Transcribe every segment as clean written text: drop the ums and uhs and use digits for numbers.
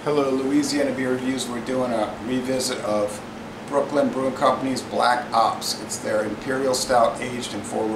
Hello, Louisiana Beer Reviews. We're doing a revisit of Brooklyn Brewing Company's Black Ops. It's their imperial stout aged in Four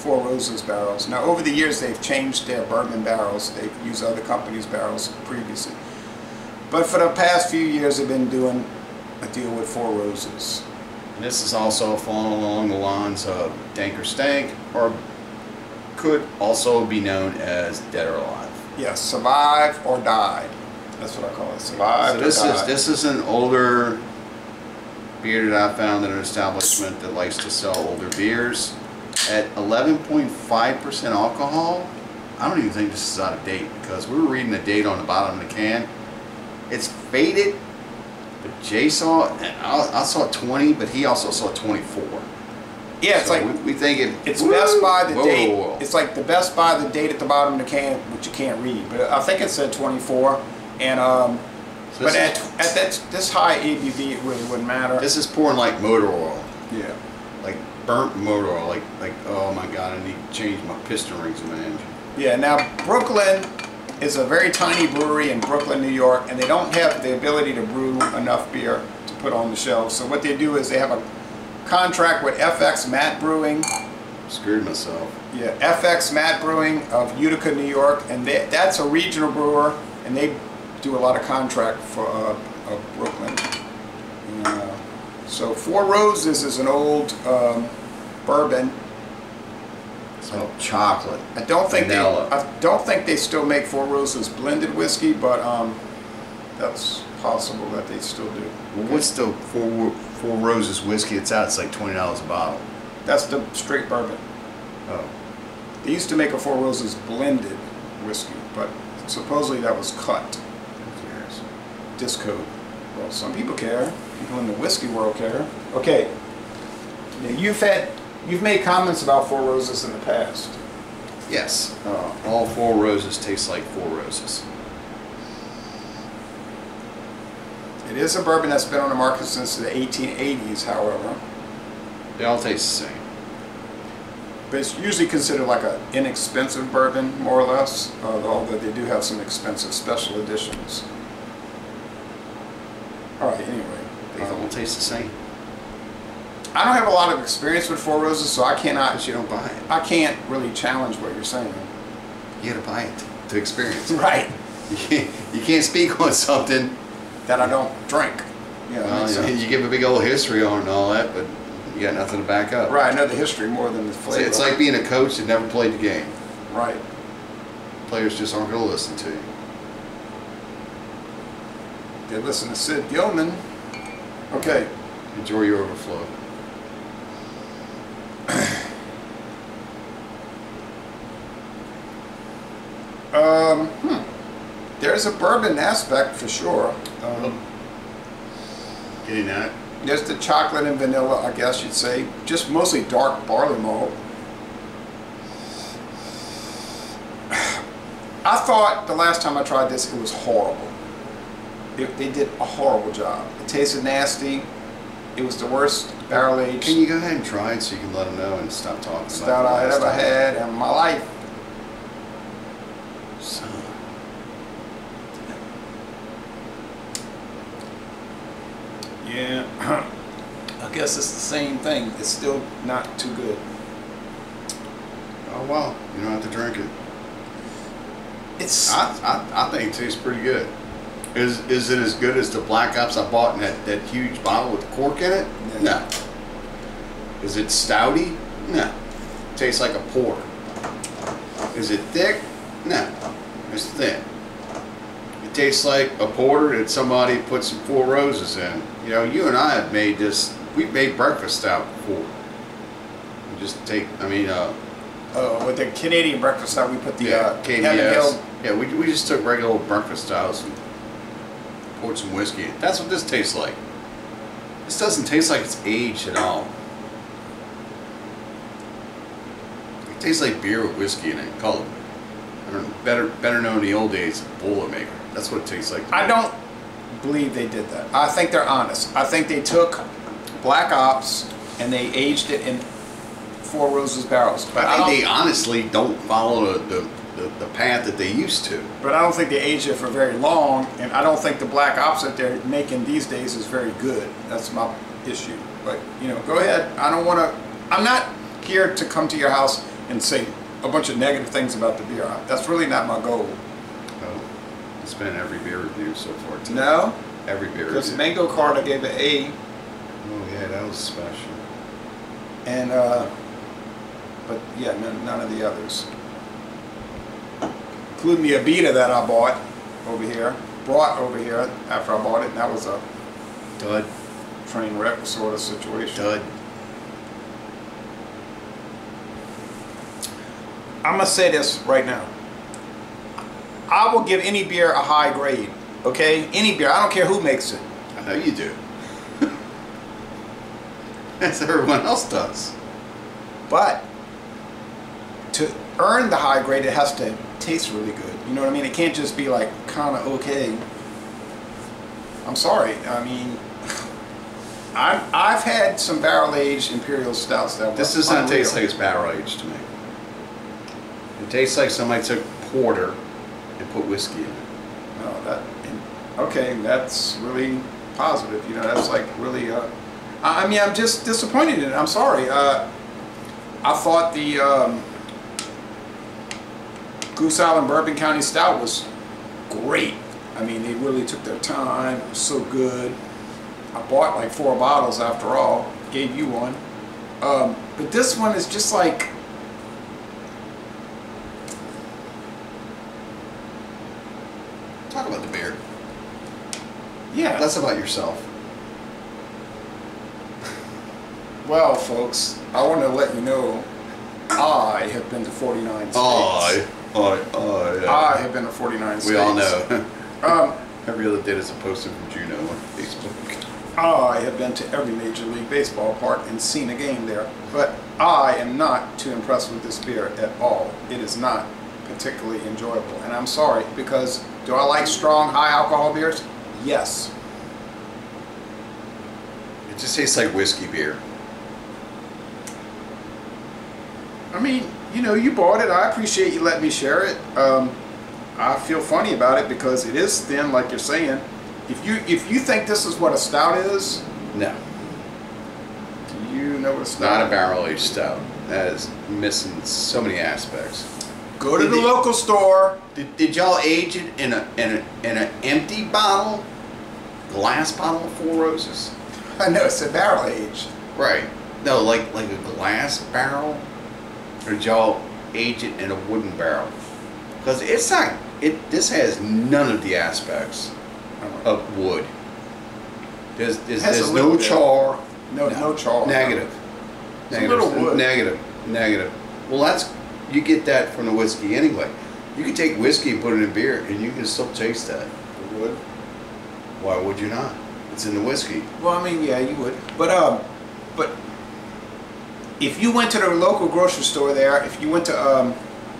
Roses barrels. Now, over the years, they've changed their bourbon barrels. They've used other companies' barrels previously. But for the past few years, they've been doing a deal with Four Roses. And this is also falling along the lines of Dank or Stank, or could also be known as Dead or Alive. Yes, Survive or Died. That's what I call it. Survive or Died. This is an older beer that I found at an establishment that likes to sell older beers. At 11.5% alcohol, I don't even think this is out of date, because we were reading the date on the bottom of the can. It's faded, but Jay saw, I saw 20, but he also saw 24. Yeah, it's so like we think it's best by the date. It's like the best by the date at the bottom of the can, which you can't read. But I think it said 24, and so but at this high ABV, it really wouldn't matter. This is pouring like motor oil. Yeah, like burnt motor oil. Like oh my god, I need to change my piston rings in my engine. Yeah. Now Brooklyn is a very tiny brewery in Brooklyn, New York, and they don't have the ability to brew enough beer to put on the shelves. So what they do is they have a contract with FX Matt Brewing. Screwed myself. Yeah, FX Matt Brewing of Utica, New York, and that's a regional brewer, and they do a lot of contract for Brooklyn. So Four Roses is an old bourbon. Oh, chocolate. I don't think vanilla. I don't think they still make Four Roses blended whiskey, but that's possible that they still do. Well, what's the Four Roses whiskey that's out? It's like $20 a bottle. That's the straight bourbon. Oh. They used to make a Four Roses blended whiskey, but supposedly that was cut. Who cares? Discode. Well, some people care. People in the whiskey world care. Okay. Now, you've made comments about Four Roses in the past. Yes. All Four Roses taste like Four Roses. It is a bourbon that's been on the market since the 1880s, however. They all taste the same. But it's usually considered like an inexpensive bourbon, more or less, although they do have some expensive special editions. Alright, anyway. They all taste the same. I don't have a lot of experience with Four Roses, so I cannot... But you don't buy it. I can't really challenge what you're saying. You gotta buy it to experience it. Right. You can't speak on something that I don't drink. Yeah, you give a big old history on and all that, but you got nothing to back up. Right, I know the history more than the flavor. It's like being a coach that never played the game. Right. Players just aren't going to listen to you. They listen to Sid Gilman. Okay. Enjoy your overflow. There's a bourbon aspect for sure. Getting that? There's the chocolate and vanilla, I guess you'd say. Just mostly dark barley malt. I thought the last time I tried this, it was horrible. They did a horrible job. It tasted nasty. It was the worst barrel aged. Can you go ahead and try it so you can let them know and stop talking stout about I ever had in my life. So. Yeah, I guess it's the same thing. It's still not too good. Oh well, you don't have to drink it. It's. I think it tastes pretty good. Is it as good as the Black Ops I bought in that huge bottle with the cork in it? Yeah. No. Is it stouty? No. It tastes like a porter. Is it thick? No. It's thin. It tastes like a porter that somebody put some Four Roses in. You know, you and I have made this. We've made breakfast stout before. You just take, with the Canadian breakfast stout, we put the KBS. Yeah, we just took regular old breakfast stouts and poured some whiskey in. That's what this tastes like. This doesn't taste like it's aged at all. It tastes like beer with whiskey in it. Called, better known in the old days, Boilermaker. That's what it tastes like. I don't believe they did that. I think they're honest. I think they took Black Ops and they aged it in Four Roses barrels. But I think they honestly don't follow the the path that they used to. But I don't think they age it for very long, and I don't think the black ops that they're making these days is very good. That's my issue. But, you know, go ahead. I don't want to, I'm not here to come to your house and say a bunch of negative things about the beer. That's really not my goal. Oh, it's been every beer review so far today. No? Every beer Because review. Mango Card I gave it A. Oh yeah, that was special. And, but yeah, none of the others. Including the Abita that I brought over here after I bought it, and that was a Dud. train wreck sort of situation. Dud. I'm going to say this right now. I will give any beer a high grade, okay? Any beer. I don't care who makes it. I know you do. As everyone else does. But to earn the high grade, it has to taste really good. You know what I mean? It can't just be like kind of okay. I'm sorry. I mean, I've had some barrel-aged imperial stouts that were This does not unreal. taste like it's barrel aged to me. It tastes like somebody took porter and put whiskey in it. No, okay, that's really positive. You know, that's like really. I mean, I'm just disappointed in it. I'm sorry. I thought the Goose Island Bourbon County Stout was great. I mean, they really took their time. It was so good. I bought like 4 bottles after all. Gave you one. But this one is just like. Talk about the beer. Yeah. Less about yourself. Well, folks, I want to let you know I have been to 49 states. Yeah. I have been to 49 states. We all know. Um, Every other day there's a poster from Juno on Facebook. I have been to every Major League Baseball park and seen a game there, but I am not too impressed with this beer at all. It is not particularly enjoyable, and I'm sorry, because do I like strong, high alcohol beers? Yes. It just tastes like whiskey beer. I mean, you know, you bought it. I appreciate you letting me share it. I feel funny about it because it is thin, like you're saying. If you think this is what a stout is, No. do you know what a stout Not a is? barrel aged stout. That is missing so many aspects. Go to the local store. Did y'all age it in an empty bottle? Glass bottle of Four Roses? I know it's a barrel aged. Right. No, like a glass barrel? Or did y'all age it in a wooden barrel? Because it's not, this has none of the aspects of wood. There's Has a no little bit. char. No char. Negative. It's a little wood. Negative. Well, you get that from the whiskey anyway. You can take whiskey and put it in beer, and you can still taste that. Wood. Why would you not? It's in the whiskey. Well, I mean, yeah, you would. But if you went to the local grocery store there, if you went to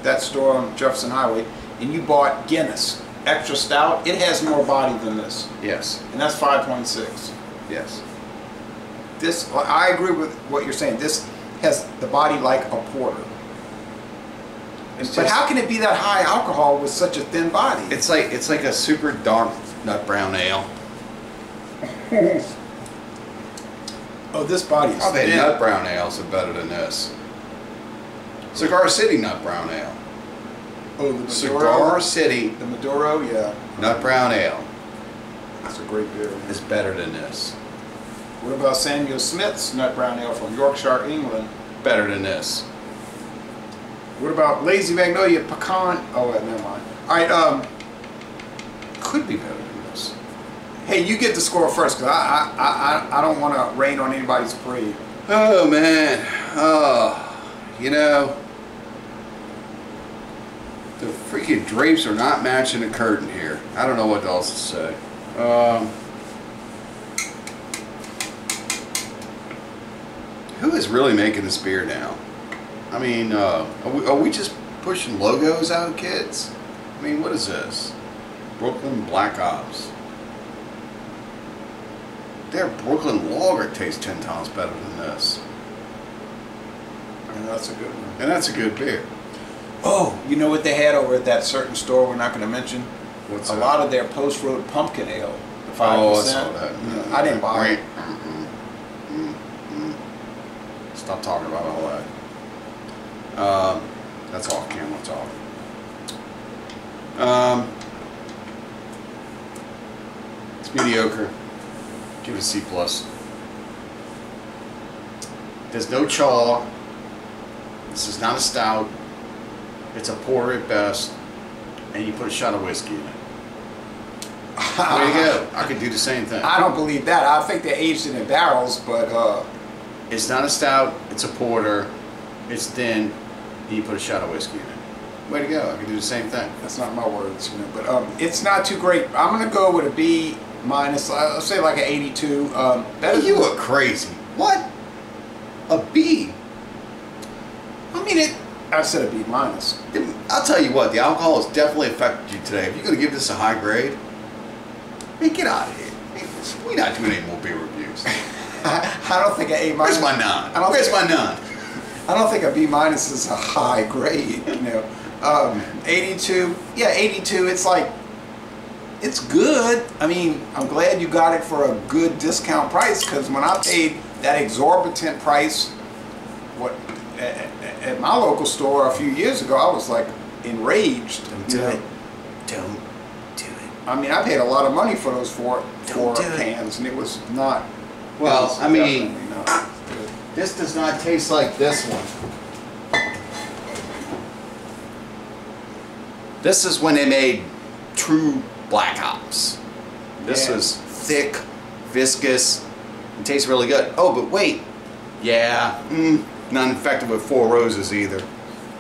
that store on Jefferson Highway, and you bought Guinness Extra Stout, it has more body than this, Yes. and that's 5.6. Yes. This, I agree with what you're saying. This has the body like a porter. It's But just- how can it be that high alcohol with such a thin body? It's like a super dark nut brown ale. Oh, this body is I've had thin. nut brown ales are better than this. Cigar City nut brown ale. Oh, the Maduro. Cigar City The Maduro, yeah. nut brown ale That's a great beer. is better than this. What about Samuel Smith's Nut Brown Ale from Yorkshire, England? Better than this. What about Lazy Magnolia Pecan? Oh, wait, never mind. All right, Could be better than this. hey, you get the score first, because I don't want to rain on anybody's parade. Oh man. Oh, you know, the freaking drapes are not matching the curtain here. I don't know what else to say. Who is really making this beer now? I mean, are we just pushing logos out, kids? I mean, what is this? Brooklyn Black Ops. Their Brooklyn Lager tastes 10 times better than this. And that's a good one. And that's a good beer. Oh, you know what they had over at that certain store we're not going to mention? What's a that? lot of their post-road pumpkin ale. The 5%. Oh, I saw that. Yeah, I didn't buy it. Stop talking about all that. That's off camera talk. It's mediocre. Give it a C+. There's no chaw. This is not a stout. It's a porter at best. And you put a shot of whiskey in it. There you go. I could do the same thing. I don't believe that. I think they aged it in barrels, but it's not a stout. It's a porter. It's thin. And you put a shot of whiskey in it. Way to go. I could do the same thing. that's not my words, you know. But it's not too great. I'm gonna go with a B minus. I'll say like an 82. Better. You are crazy. What? A B? I mean it. I said a B minus. I'll tell you what. The alcohol has definitely affected you today. If you're going to give this a high grade, man, get out of here. We're not doing any more beer reviews. I don't think an A minus. Where's my none? Where's my none? I don't think a B minus is a high grade, you know. 82, yeah, 82, it's like, it's good. I mean, I'm glad you got it for a good discount price, because when I paid that exorbitant price at my local store a few years ago, I was like enraged. Don't do it. Don't do it. I mean, I paid a lot of money for those four Don't do it. cans, and it was not. Well, it was I mean, definitely not good. this does not taste like this one. This is when they made true black hops. This Yeah. is thick, viscous, and tastes really good. Oh, but wait. Yeah, not effective with Four Roses either.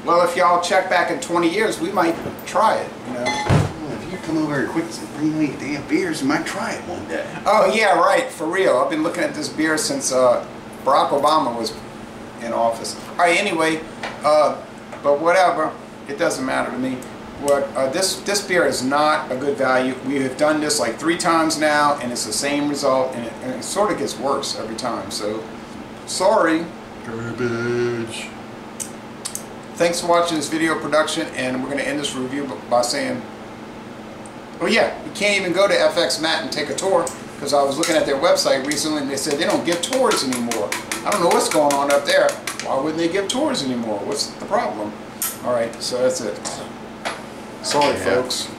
Well, if y'all check back in 20 years, we might try it, you know. Well, if you come over here quick and bring me damn beers, you might try it one day. Oh yeah, right, for real. I've been looking at this beer since Barack Obama was in office. All right, anyway, but whatever, it doesn't matter to me. This beer is not a good value. We have done this like 3 times now, and it's the same result, and it sort of gets worse every time. So, sorry. Garbage. Thanks for watching this video production, and we're going to end this review by saying, oh yeah, you can't even go to FX Mat and take a tour, because I was looking at their website recently and they said they don't give tours anymore. I don't know what's going on up there. Why wouldn't they give tours anymore? What's the problem? Alright, so that's it. Sorry, folks.